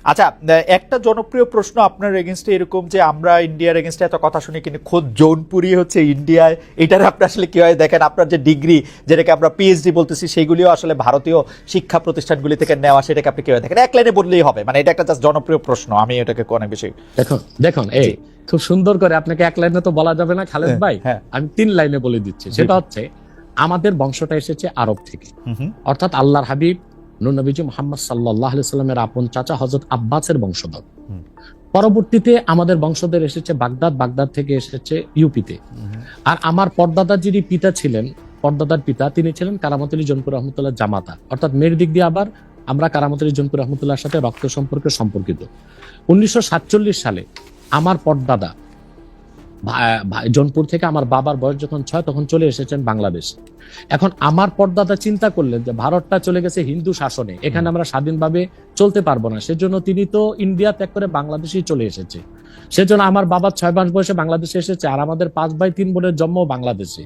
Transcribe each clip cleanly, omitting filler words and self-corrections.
আচ্ছা, একটা জনপ্রিয় প্রশ্ন আপনার এগেনস্টে এরকম যে আমরা ইন্ডিয়ার এগেনস্টে এত কথা শুনি, কিন্তু খোদ জৌনপুরি হচ্ছে ইন্ডিয়ায়, এটার আপনি আসলে কিভাবে দেখেন? আপনার যে ডিগ্রি, যেটাকে আমরা পিএইচডি বলতেছি, সেইগুলিও আসলে ভারতীয় শিক্ষা প্রতিষ্ঠানগুলি থেকে নেওয়া, সেটাকে আপনি কিভাবে দেখেন? এক লাইনে বললেই হবে, মানে এটা একটা জাস্ট জনপ্রিয় প্রশ্ন, আমি এটাকে অনেক বেশি। দেখুন এই খুব সুন্দর করে, আপনাকে এক লাইনে তো বলা যাবে না খালেদ ভাই, আমি 3 লাইনে বলে দিচ্ছি। সেটা হচ্ছে আমাদের বংশটা এসেছে আরব থেকে, অর্থাৎ আল্লাহর হাবিব নূর নবীজি মুহাম্মদ সাল্লাল্লাহু আলাইহি সাল্লামের আপন চাচা হযরত আব্বাসের বংশধর। পরবর্তীতে আমাদের বংশধর এসেছে বাগদাদ থেকে এসেছে ইউপিতে। আর আমার পরদাদার যিনি পিতা ছিলেন, পরদাদার পিতা, তিনি ছিলেন কারামত আলী জনপুর রহমতুল্লাহ জামাতা, অর্থাৎ মেয়ের দিক দিয়ে আবার আমরা কারামত আলী জনপুর রহমতুল্লাহর সাথে রক্ত সম্পর্কে সম্পর্কিত। 1947 সালে আমার পরদাদা জনপুর থেকে, আমার বাবার বয়স যখন 6 তখন চলে এসেছেন বাংলাদেশ। এখন আমার পরদাদা চিন্তা করলেন যে ভারতটা চলে গেছে হিন্দু শাসনে, এখানে আমরা স্বাধীনভাবে চলতে পারবো না, সেজন্য তিনি তো ইন্ডিয়া ত্যাগ করে বাংলাদেশেই চলে এসেছে। সেজন্য আমার বাবা 6 মাস বয়সে বাংলাদেশে এসেছে, আর আমাদের 5 ভাই 3 বোনের জন্ম বাংলাদেশে।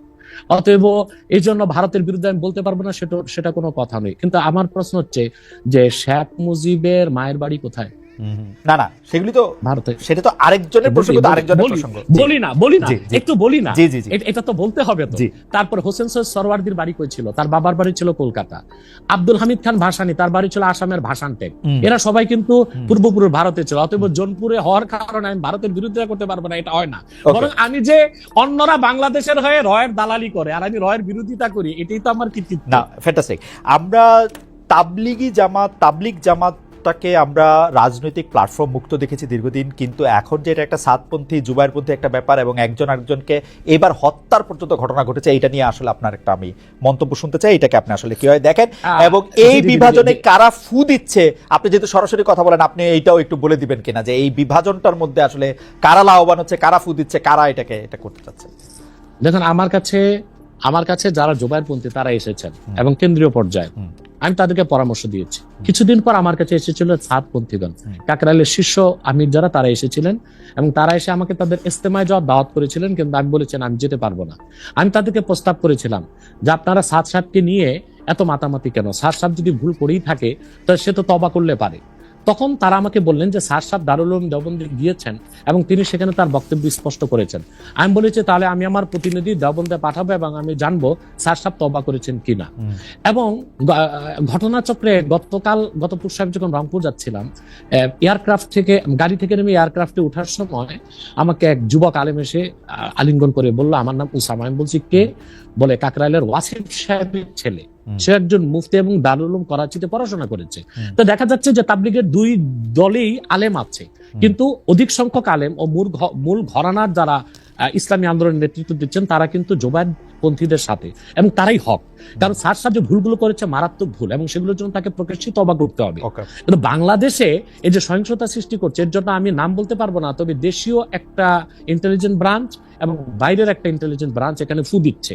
অতএব এই জন্য ভারতের বিরুদ্ধে আমি বলতে পারবো না, সেটা কোনো কথা নেই। কিন্তু আমার প্রশ্ন হচ্ছে যে শেখ মুজিবের মায়ের বাড়ি কোথায়? না না, সেগুলি তো ভারতে, সেটা তো আরেকজনের প্রসঙ্গ, তো আরেকজনের প্রসঙ্গ। বলি না একটু বলি না, এটা তো বলতে হবে তো। তারপর হোসেন সৈয়দ সরওয়ার্দির বাড়ি কই ছিল? তার বাবার বাড়ি ছিল কলকাতা। আব্দুল হামিদ খান ভাসানী, তার বাড়ি ছিল আসামের ভাসানটেক। এরা সবাই কিন্তু পূর্বপুরুষ ভারতে ছিল। অতএব জোনপুরে হওয়ার কারণে আমি ভারতের বিরুদ্ধে করতে পারবো না, এটা হয় না। বরং আমি যে অন্যরা বাংলাদেশের হয়ে রয়ের দালালি করে আর আমি রয়ের বিরোধিতা করি, এটাই তো আমার কৃতিত্ব। না, ফ্যান্টাস্টিক। আমরা তাবলিগ জামাতটাকে আমরা রাজনৈতিক প্ল্যাটফর্ম মুক্ত দেখেছি দীর্ঘদিন, কিন্তু এখন যে এটা একটা সাতপন্থী জুবাইরপন্থী একটা ব্যাপার এবং একজন আরেকজনকে এবার হত্যার পর্যন্ত ঘটনা ঘটেছে, এটা নিয়ে আসলে আপনার একটা আমি মন্তব্য শুনতে চাই। এটাকে আপনি আসলে কিভাবে দেখেন এবং এই বিভাজনে কারা ফু দিচ্ছে? আপনি যেহেতু সরাসরি কথা বলেন, আপনি এইটাও একটু বলে দিবেন কিনা যে এই বিভাজনটার মধ্যে আসলে কারা লাভবান হচ্ছে, কারা ফু দিচ্ছে, কারা এটা করতে চাচ্ছে? দেখুন, আমার কাছে যারা জুবাইরপন্থী তারা এসেছেন এবং কেন্দ্রীয় পর্যায়ে আমি তাদেরকে পরামর্শ দিয়েছি। কিছুদিন পর আমার কাছে এসেছিল সাতপন্থীগণ, কাকরাইলের শীর্ষ আমির যারা, তারা এসেছিলেন এবং তারা এসে আমাকে তাদের ইস্তেমায় যাওয়ার দাওয়াত করেছিলেন, কিন্তু আমি বলেছেন আমি যেতে পারবো না। আমি তাদেরকে প্রস্তাব করেছিলাম যে আপনারা সাদ সাহেবকে নিয়ে এত মাতামাতি কেন? সাদ সাহেব যদি ভুল করেই থাকে তো সে তো তওবা করলে পারে। তখন তারা আমাকে বললেন যে সাদ সাহেব দারুল উলুম দেওবন্দে গিয়েছেন এবং তিনি সেখানে তার বক্তব্য স্পষ্ট করেছেন। আমি বলেছি তাহলে আমি আমার প্রতিনিধি দেওবন্দে পাঠাবো এবং আমি জানবো সাদ সাহেব তওবা করেছেন কিনা। এবং ঘটনাচক্রে গত পরশু আমি যখন রংপুর যাচ্ছিলাম, এয়ারক্রাফট থেকে, গাড়ি থেকে নেমে এয়ারক্রাফটে ওঠার সময় আমাকে এক যুবক আলেম এসে আলিঙ্গন করে বললো আমার নাম উসামা। আমি বলছি কে? বলে কাকরাইলের ওয়াসিফ সাহেবের ছেলে, সে একজন মুফতি এবং দারুল উলুম করাচিতে পড়াশোনা করেছে। তো দেখা যাচ্ছে যে তাবলিগের 2 দলেই আলেম আছে, কিন্তু অধিক সংখ্যক আলেম ও মূল ঘরানার যারা ইসলামী আন্দোলনের নেতৃত্ব দিচ্ছেন তারা কিন্তু জুবাইরপন্থীদের সাথে, এবং তারাই হক। কারণ সাদ সাহেব যে ভুলগুলো করেছে মারাত্মক ভুল, এবং সেগুলোর জন্য তাকে প্রকাশ্যে তওবা করতে হবে। কিন্তু বাংলাদেশে এই যে সহিংসতা সৃষ্টি করছে, এর জন্য আমি নাম বলতে পারবো না, তবে দেশীয় একটা ইন্টেলিজেন্ট ব্রাঞ্চ এবং বাইরের একটা ইন্টেলিজেন্ট ব্রাঞ্চ এখানে ফু দিচ্ছে।